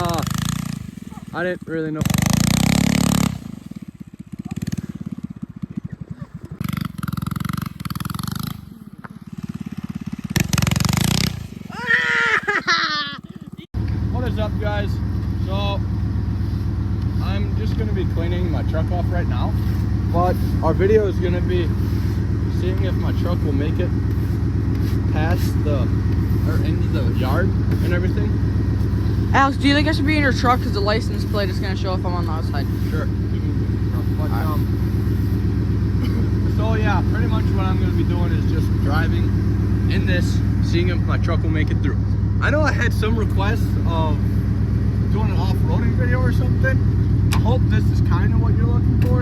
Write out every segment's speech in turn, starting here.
I didn't really know. What is up, guys? So I'm just gonna be cleaning my truck off right now, but our video is gonna be seeing if my truck will make it past into the yard and everything. Alex, do you think I should be in your truck because the license plate is gonna show if I'm on the outside? Sure. But so yeah, pretty much what I'm gonna be doing is just driving in this, seeing if my truck will make it through. I know I had some requests of doing an off-roading video or something. I hope this is kind of what you're looking for.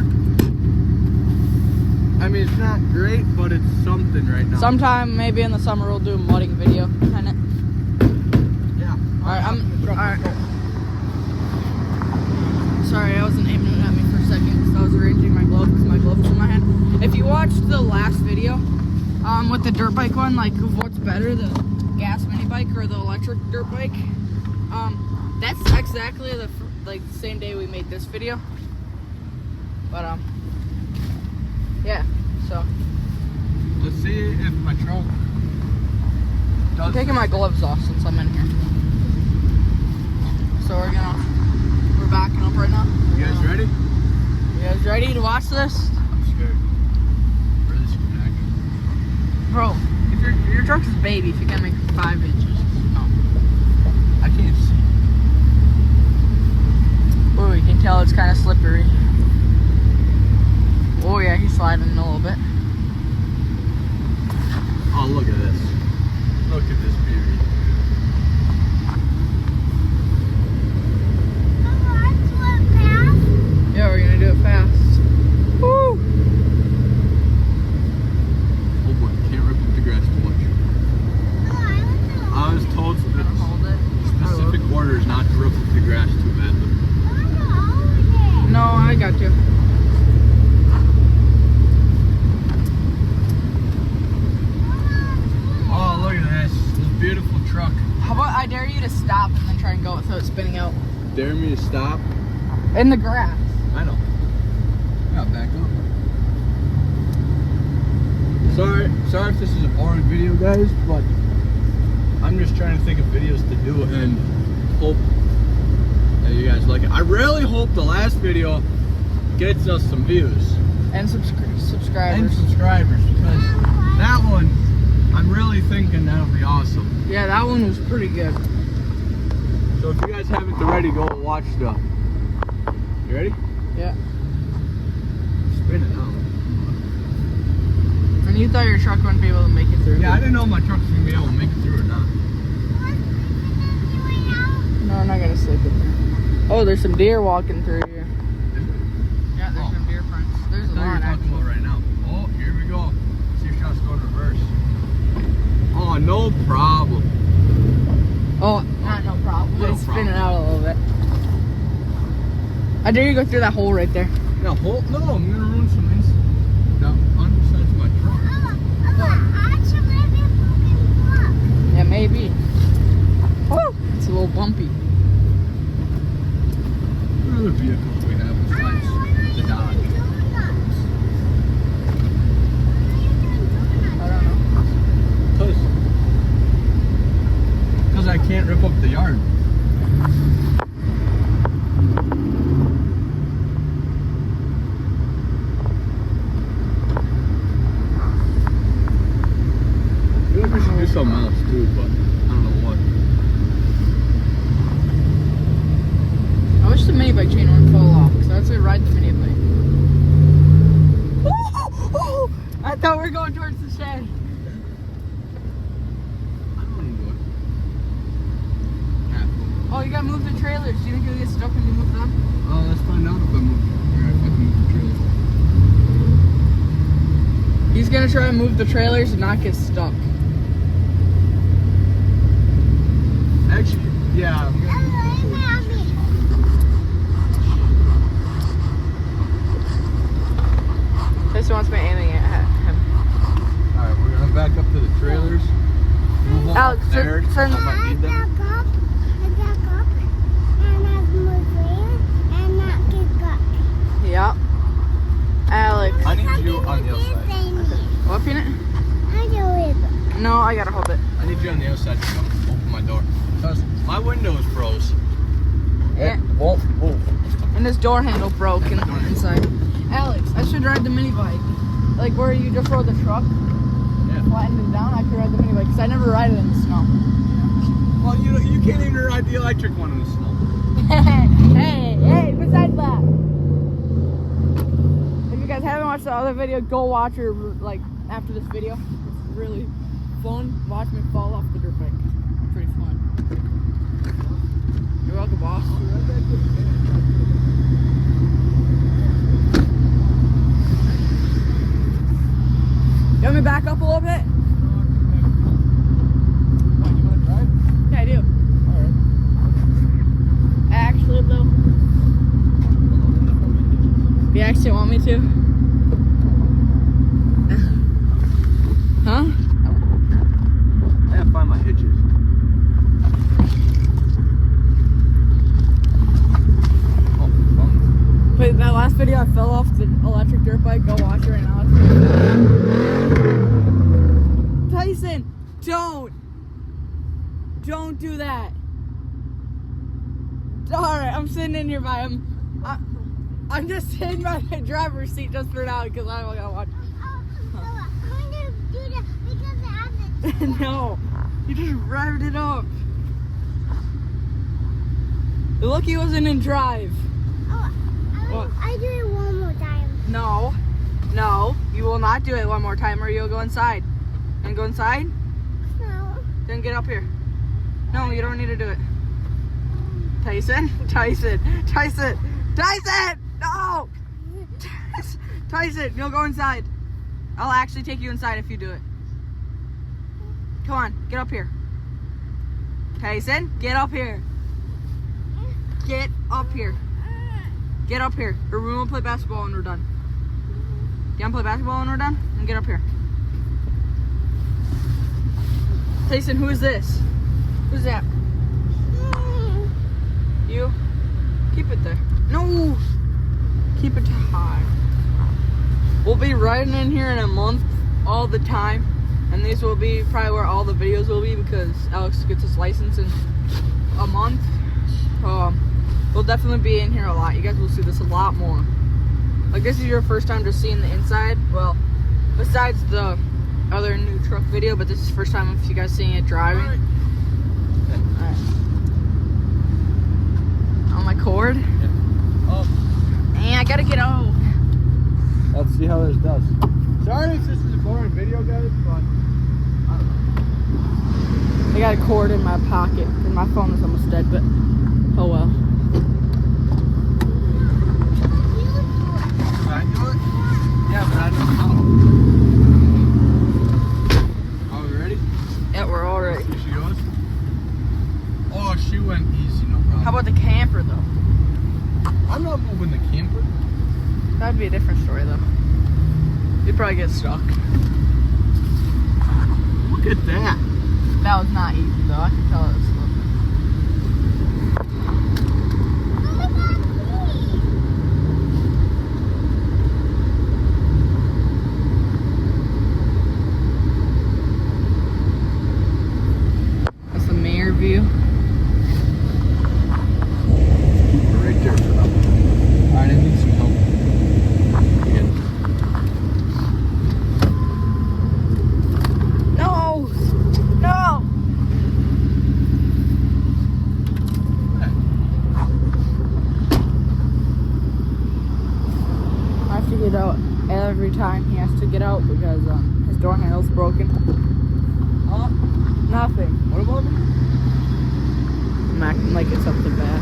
I mean, it's not great, but it's something right now. Sometime, maybe in the summer, we'll do a mudding video, kinda. Yeah. Alright, alright. Sorry, I wasn't aiming it at me for a second because I was arranging my glove because my glove was in my hand. If you watched the last video, with the dirt bike one, like what's better, the gas mini bike or the electric dirt bike, that's exactly the same day we made this video. But yeah, so let's see if my truck does. I'm taking my gloves off since I'm in here. So we're backing up right now. You guys ready? You guys ready to watch this? I'm scared. Really scared. Bro, if your truck's a baby, if you can make 5 inches. No. I can't see. Oh, you can tell it's kind of slippery. Oh yeah, he's sliding a little bit. Oh, look at this. Look at this beauty. Yeah, we're gonna do it fast. Woo! Oh boy, can't rip up the grass too much. I was told that specific orders not to rip up the grass too badly. No, I got you. Oh, look at this beautiful truck. How about I dare you to stop and then try and go without it spinning out? Dare me to stop? In the grass. I know. Yeah, back up. Sorry if this is a boring video, guys, but I'm just trying to think of videos to do and hope that you guys like it. I really hope the last video gets us some views. And subscribers. And subscribers, because that one, I'm really thinking that'll be awesome. Yeah, that one was pretty good. So if you guys haven't already, go watch the... You ready? Yeah. Spin it out. And you thought your truck wouldn't be able to make it through. Yeah, I didn't know my truck was going to be able to make it through or not. No, I'm not going to sleep in there. Oh, there's some deer walking through here. Yeah, there's some deer prints. There's a lot, actually. Right now. Oh, here we go. See if shots go in reverse. Oh, no problem. Oh, not no problem. No It's spinning problem. out a little bit. I dare you go through that hole right there. No, no, I'm going to ruin some things. No, on the side of my truck. Yeah, maybe. Oh, it's a little bumpy. What other vehicles we have besides the Dodge? I don't know. Because I can't rip up the yard. I feel like we should do something else too, but I don't know what. I wish the mini bike chain wouldn't fall off, because I'd say ride the mini bike. I thought we were going towards the shed. I don't want to do it. Half. Oh, you gotta move the trailers. Do you think you'll get stuck when you move them? Oh, let's find out if I move. Or if I can move the trailer. He's gonna try and move the trailers and not get stuck. Actually, yeah. I'm gonna This wants me aiming at him. Alright, we're gonna back up to the trailers. Move them Alex, up there, turn- I might need them. My windows froze. Yeah. It won't move. And this door handle broke inside. Alex, I should ride the mini bike. Like where you just rode the truck, Yeah. flattened it down, I could ride the mini bike because I never ride it in the snow. Well, you can't even ride the electric one in the snow. hey, besides that. If you guys haven't watched the other video, go watch her like after this video. It's really fun. Watch me fall off the dirt bike. It's pretty fun. You're welcome, boss. You want me to back up a little bit? What, you want to drive? Yeah, I do. Alright. Actually, though. You actually want me to? Huh? I gotta find my hitches. Oh, fun. But that last video, I fell off the electric dirt bike. Go watch it right now. Tyson, don't do that. All right, I'm sitting in here by him. I'm just sitting by the driver's seat just for now because I don't gotta watch. I'm gonna do that because I have it. No, you just revved it up. Look, he wasn't in drive. What? I do it one more time. No, you will not do it one more time or you'll go inside. And go inside? No. Then get up here. No, you don't need to do it. Tyson, no! Tyson, you'll go inside. I'll actually take you inside if you do it. Come on, get up here. Tyson, get up here. Get up here. Get up here. Or we won't play basketball when we're done. You want to play basketball when we're done? Then get up here. Tyson, who is this? Who's that? You? Keep it there. No! Keep it high. We'll be riding in here in a month all the time. And these will be probably where all the videos will be because Alex gets his license in a month. We'll definitely be in here a lot. You guys will see this a lot more. Like this is your first time just seeing the inside. Well, besides the other new truck video, but this is the first time if you guys seeing it driving. Alright. On my cord. Yeah. Oh, And I gotta get out. let's see how this does. Sorry if this is a boring video, guys, but I don't know. I got a cord in my pocket and my phone is almost dead, but oh well. Can I do it? Yeah, but I don't know. Are we ready? Yeah, we're all ready. Here she goes. Oh, she went easy, no problem. How about the camper though? I'm not moving the camper. That'd be a different story though. You'd probably get stuck. Look at that. That was not easy though. I can tell it was slow. Oh my God, That's the mirror view. Keep her right there for now. Alright, I need some help. Again. No! No! I have to get out every time he has to get out because his door handle's broken. Huh? Nothing. What about me? I'm acting like it's something bad.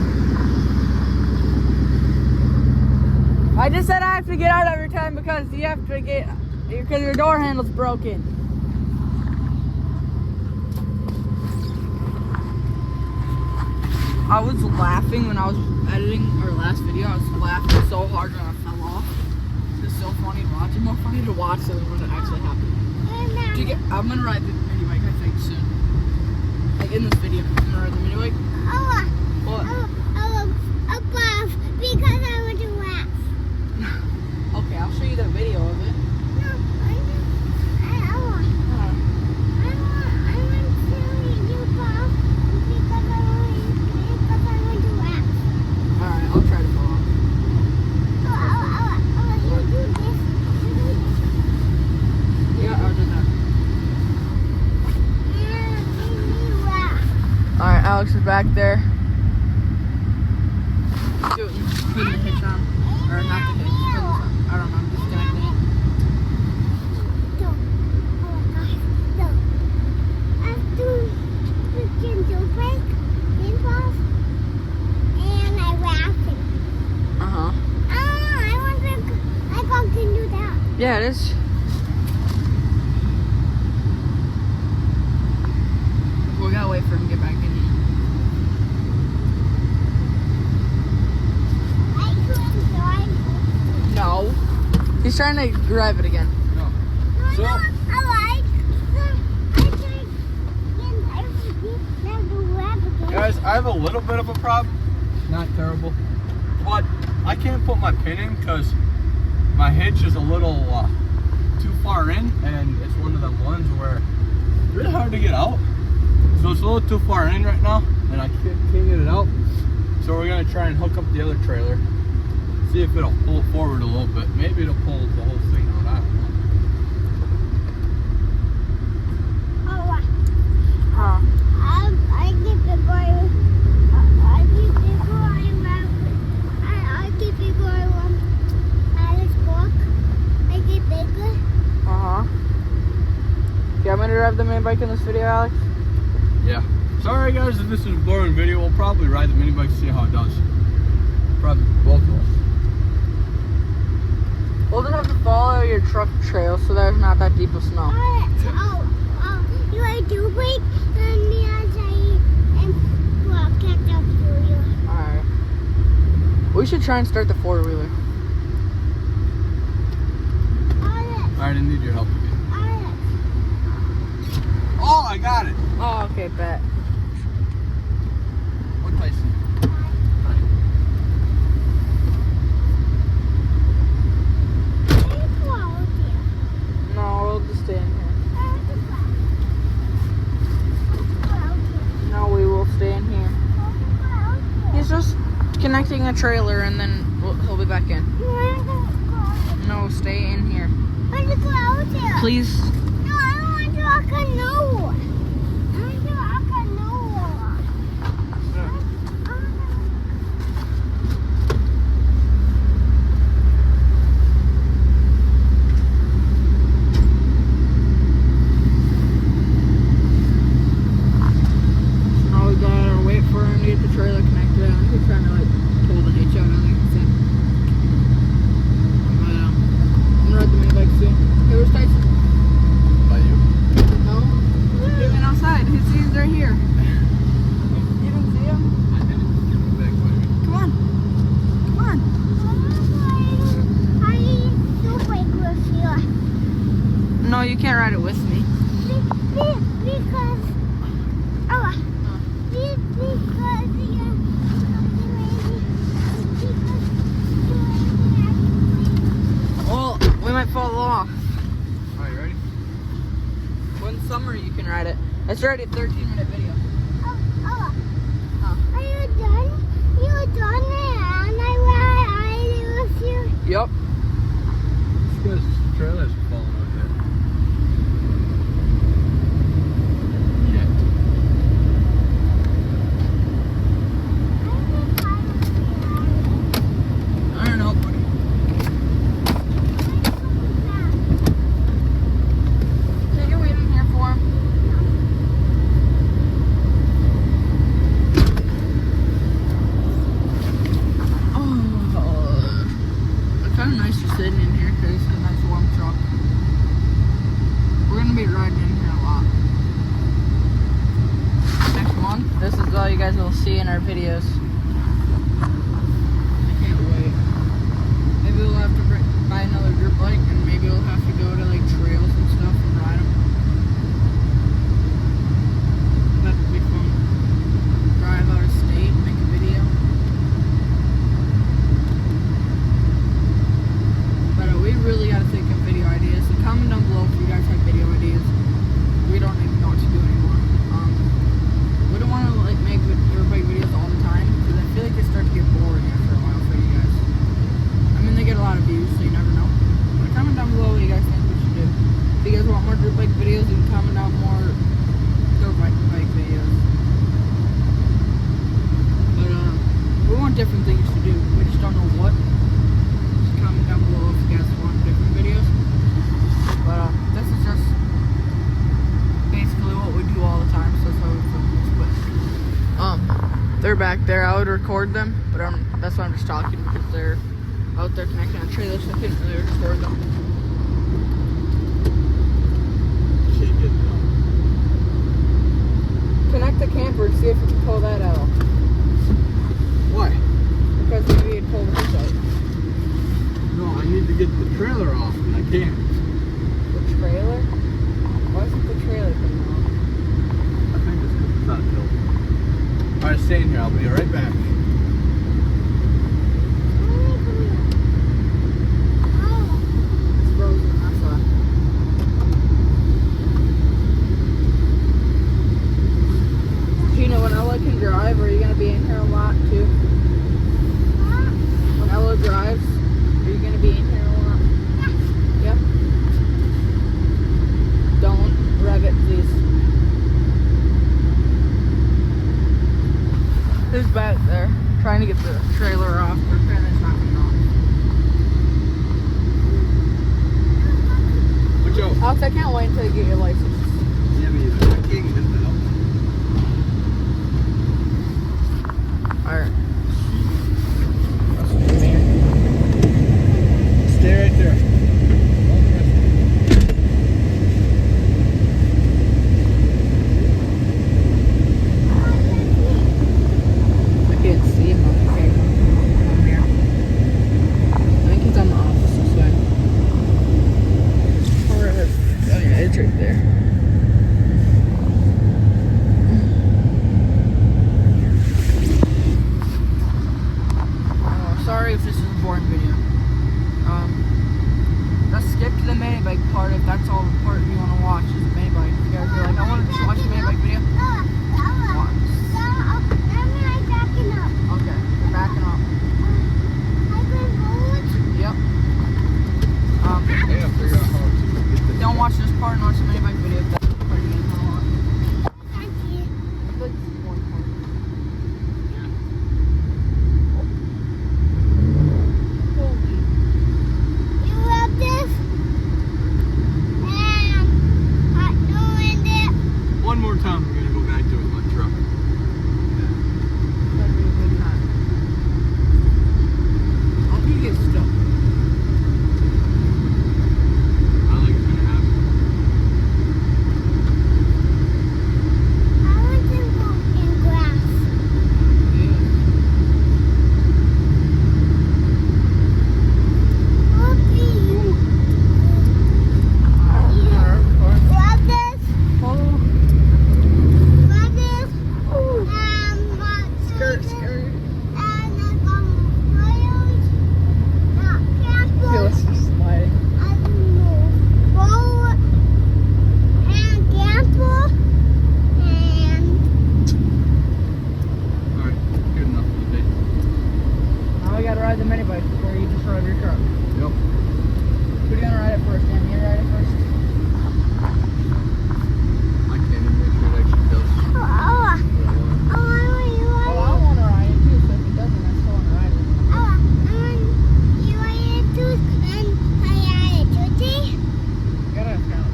I just said I have to get out every time because you have to get because your door handle's broken. I was laughing when I was editing our last video. I was laughing so hard when I fell off. It's so funny to watch. It's more funny to watch than when it actually happened. Do you get? I'm gonna ride the mini bike. I think soon. Like in this video, I'm gonna ride the mini bike. What? above because I want to laugh. Okay, I'll show you the video of it. No, I want to you above because I want Putting the hitch on. Or not the hitch. Putting this on. I don't know. I'm disconnecting it. So, oh my gosh, so after freaking jailbreak, pinballs, and I wrapped it. Uh-huh. I wonder if I can do that. Yeah, it is. We gotta wait for him to get back in here. I couldn't drive. No. He's trying to drive it again. No. No, So- no, I tried getting everything, now the wrap again. Guys, I have a little bit of a problem. Not terrible. But I can't put my pin in because my hitch is a little too far in, and it's one of them ones where it's really hard to get out. So it's a little too far in right now, and I can't get it out. So we're gonna try and hook up the other trailer, see if it'll pull it forward a little bit. Maybe it'll pull the whole thing out. I don't know. Oh, Huh. I keep it going. I keep it going. I keep it going. Alice walk. I get bigger. Uh-huh. You want me to drive the main bike in this video, Alex? Yeah. Sorry guys if this is a boring video. We'll probably ride the mini bike to see how it does. Probably both of us. We'll just have to follow your truck trail so there's not that deep of snow. You want to wait on the outside and walk catch up to you. Alright. We should try and start the four-wheeler. Alex, Alright, I need your help again. Alex. Oh, I got it. Oh, okay, bet. What place? No, we'll just stay in here. No, we will stay in here. He's just connecting the trailer and then he'll be back in. No, stay in here. Please. No, I don't want to walk on no one. I want to walk on no one. Oh, we gotta wait for him to get the trailer connected. I think he's trying to like pull the hitch out. I think he said. I'm gonna ride the mini bike soon. Hey, where's Tyson? By you. No? He's been outside. He's right here. You didn't see him? I didn't give it back by me. Come on. Come on. I need to break with you. No, you can't ride it with me. Because, Well, we might fall off. Alright, you ready? When summer you can ride it. It's already a 13-minute video. Are you done? You done and I with you? Yep. It's because the trailer's falling out there. Yeah. I don't know, buddy. Can you wait in here for him? Oh, it's kind of nice just sitting in here because it's a nice warm truck. We're gonna be riding in here a lot. Next month, this is all you guys will see in our videos. I can't wait. Maybe we'll have to buy another dirt bike and maybe we'll have to go to like trails and stuff and ride them. That would be fun. Drive out of state, make a video. But we really gotta think of video ideas. So comment down below if you guys have video ideas. We don't even know what to do anymore. We don't want to like make dirt bike videos all the time because I feel like they start to get boring after a while for you guys. I mean, they get a lot of views, so you never know. But comment down below what you guys think we should do. If you guys different things to do. We just don't know what. Just comment down below if you guys want different videos. But this is just basically what we do all the time, so that's why we film this. But they're back there. I would record them, but that's why I'm just talking, because they're out there connecting on trailers, so I couldn't really record them. Connect the camper and see if we can pull that out. Why? Because maybe it'd pull this out. No, I need to get the trailer off, and I can't. The trailer? Why isn't the trailer coming out? I think it's because it's not built. Alright, stay in here. I'll be right back. It's frozen, that's why. Gina, when Ella can drive, are you going to be in here a lot too? When Ella drives, are you going to be in here a lot? Yep. Don't rev it, please. Who's back there trying to get the trailer off? But apparently it's not coming off. Watch out. Alex, I can't wait until you get your license. Yeah, me either. I can't get it out. Alright. Stay right there. I can't see him on the camera from here. I think he's on the opposite side. Where is it? Oh yeah, it's right there. Oh, sorry if this is a boring video. Let's skip to the mini bike part if that's all the part you want to watch is the mini bike. If you guys are like, I want to just watch the mini bike video. Okay, you're backing up. Yep. Yeah, figure out how to get this. Don't watch this part and watch the mini bike video if that's the part you didn't want to watch. I feel like this is one part. One more time, we're gonna go back to it in my truck. That'd be a good time. I hope you get stuck. I don't think it's gonna happen. Alright, good enough for the day. Now we gotta ride the mini bike before you just ride your truck. Yep. Who's gonna ride it first? Dan, you ride it first? I can't even make sure it actually does what I want. Well, I wanna ride it too, so if it doesn't, I still wanna ride it. You gotta count.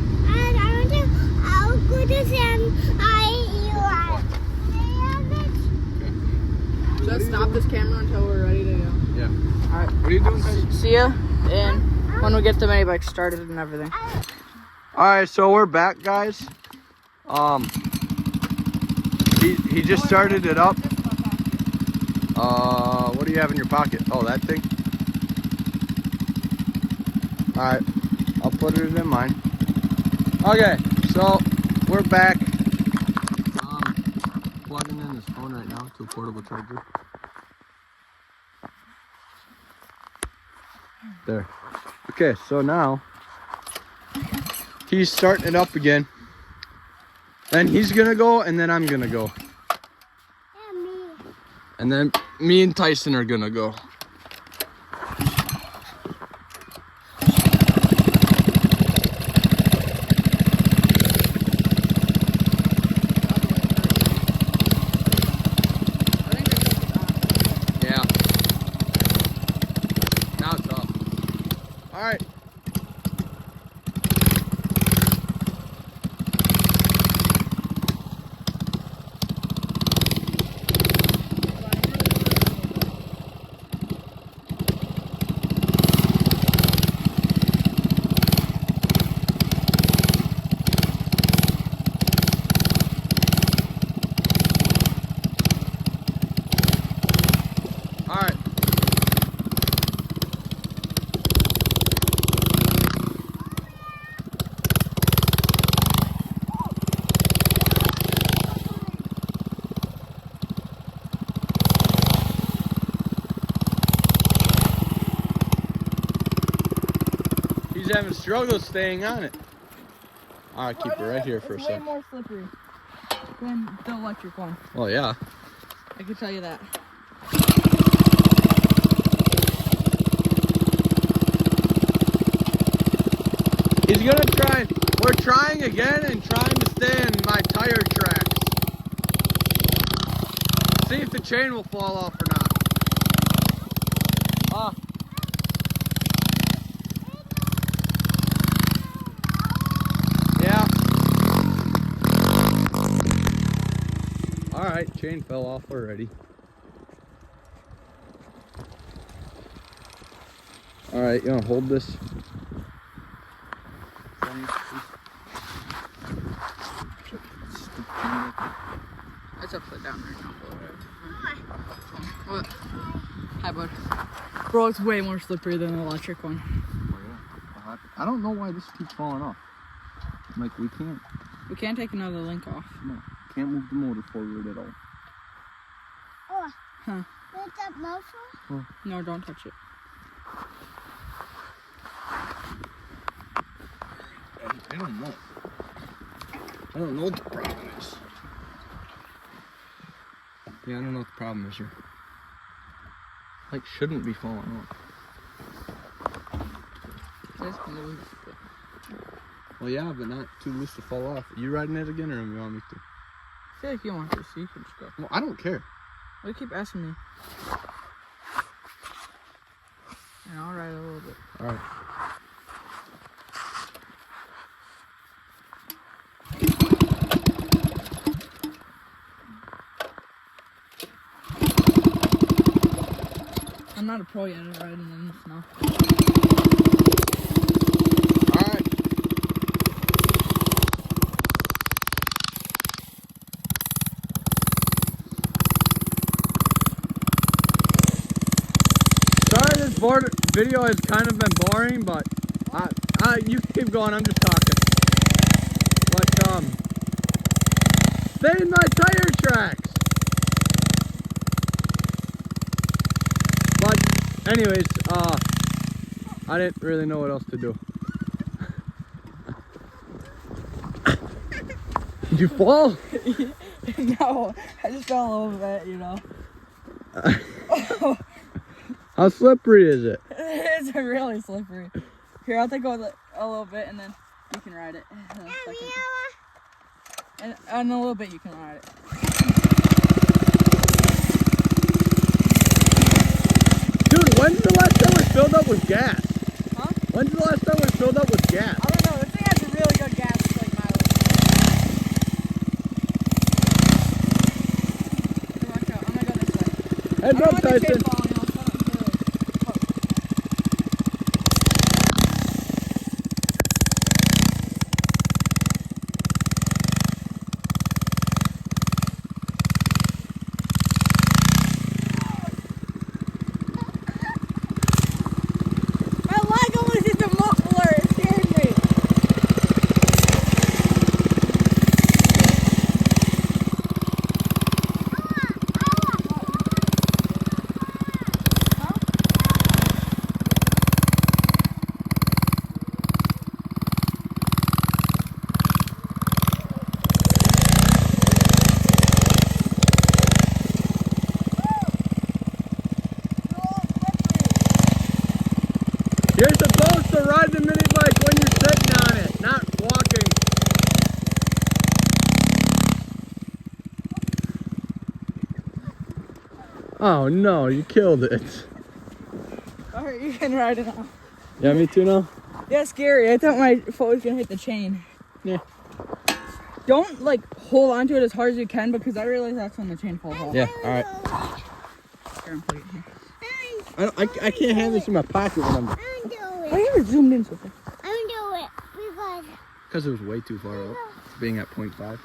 So let's stop this camera until we're ready to go. Yeah. Alright. What are you doing, guys? See ya, and when we get the mini bike started and everything. Alright, so we're back, guys. He just started it up. What do you have in your pocket? Oh, that thing? Alright, I'll put it in mine. Okay, so we're back. Plugging in his phone right now to a portable charger. There. Okay, so now he's starting it up again. Then he's gonna go, and then I'm gonna go. And then me and Tyson are gonna go. Yeah. All right. All right. He's having struggles staying on it. All right, keep it right here for a It's sec. way more slippery than the electric one. Well, yeah. I can tell you that. He's gonna try. We're trying again and trying to stay in my tire tracks. See if the chain will fall off or not. Ah. Yeah. All right, chain fell off already. All right, you wanna hold this? It's upside down right now. What? Hi, bud. Bro, it's way more slippery than the electric one. I don't know why this keeps falling off. Like, we can't We can't take another link off. move the motor forward at all. Oh. Huh. What's that muffler? No, don't touch it. I don't know. I don't know what the problem is. Yeah, I don't know what the problem is here. Like, shouldn't be falling off. It's loose. Well, yeah, but not too loose to fall off. You riding it again, or you want me to? I feel like you want to, so you can just go. Well, I don't care. Why do you keep asking me? And I'll ride a little bit. All right. I'm not a pro yet at riding in the snow. All right. Sorry, this video has kind of been boring, but you keep going. I'm just talking. But stay in my tire tracks. But anyways, I didn't really know what else to do. Did you fall? No, I just fell a little bit, you know. How slippery is it? It's really slippery. Here, I'll take a little bit and then you can ride it. In a second. And a little bit you can ride it. Dude, when's the last time we filled up with gas? Huh? When's the last time we filled up with gas? I don't know. This thing has a really good gas mileage. Here, watch out. I'm gonna go this way. Heads I don't up, want the chain Tyson. falling off. I don't really- My leg almost hit the muffler. It scared me. You're supposed to ride the mini bike when you're sitting on it, not walking. Oh no, you killed it. Alright, you can ride it now. Yeah, me too now. Yeah, scary. I thought my foot was gonna hit the chain. Yeah. Don't like hold onto it as hard as you can because I realize that's when the chain falls off. Yeah, all right. Here, put it here. I can't have this in my pocket when I'm... I don't do Why it. you ever zoomed in so far? I don't do it because Because it was way too far out, being at 0.5.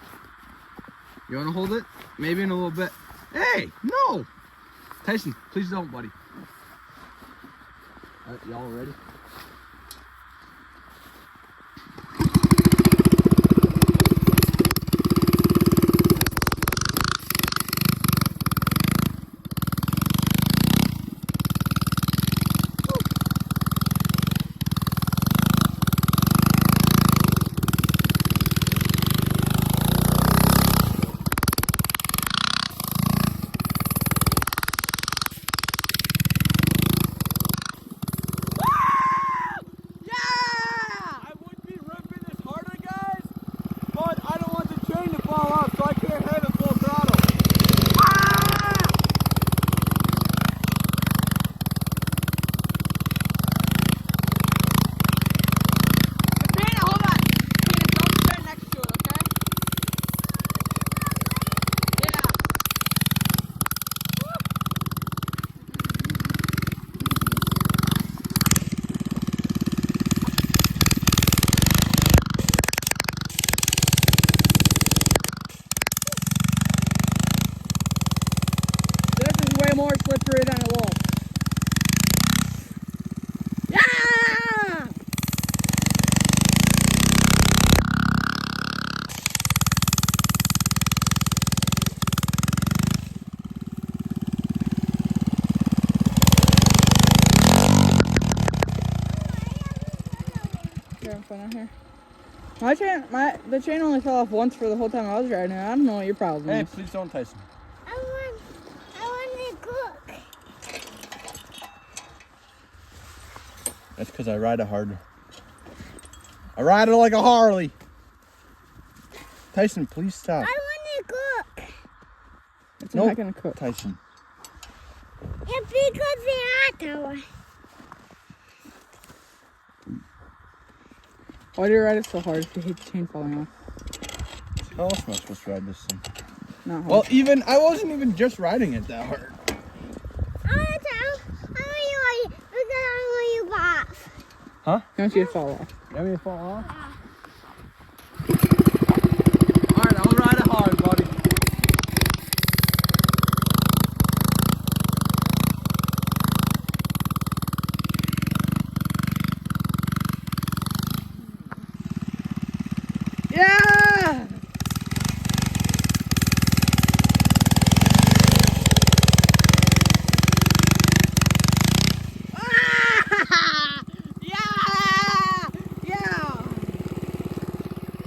You want to hold it? Maybe in a little bit. Hey, no! Tyson, please don't, buddy. All right, y'all ready? I would be ripping this harder, guys, but I don't want the chain to fall off, so I can't have it full throttle. Payne, hold on. Payne, don't stand next to it, okay? Yeah. This is way more slippery than it looks. Yeah! Here, I'm fun out here. The chain only fell off once for the whole time I was riding it. I don't know what your problem Hey, is. please don't, Tyson. I want to cook. That's because I ride it harder. I ride it like a Harley. Tyson, please stop. I want to cook. It's Nope. not gonna cook. Tyson. It's because the auto. Why do you ride it so hard if you hate the chain falling off? How else am I supposed to ride this thing? Not hard. Well, I wasn't even just riding it that hard. I want you because I want you off. Huh? You want you to fall off. You want me to fall off? Alright, I'll ride it hard, buddy. Yeah! Ah! Yeah! Yeah!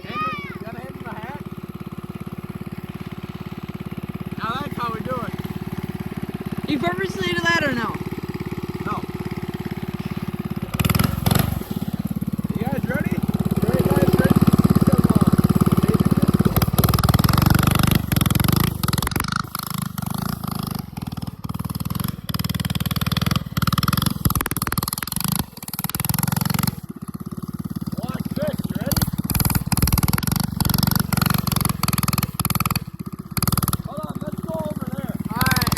You gotta hand me my hat. Now that's how we do it. You purposely do that or no? No. You guys ready? You guys ready to see some Watch this, ready? Hold on, let's go over there. Alright.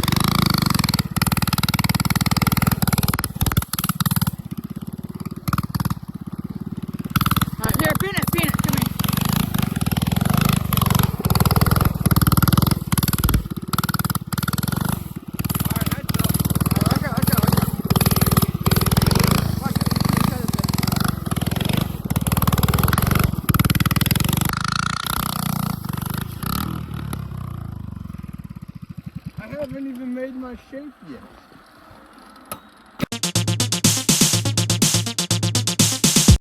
Alright, here, pin it, come here. Alright, heads up. Watch out. Watch it. I haven't even made my shape yet.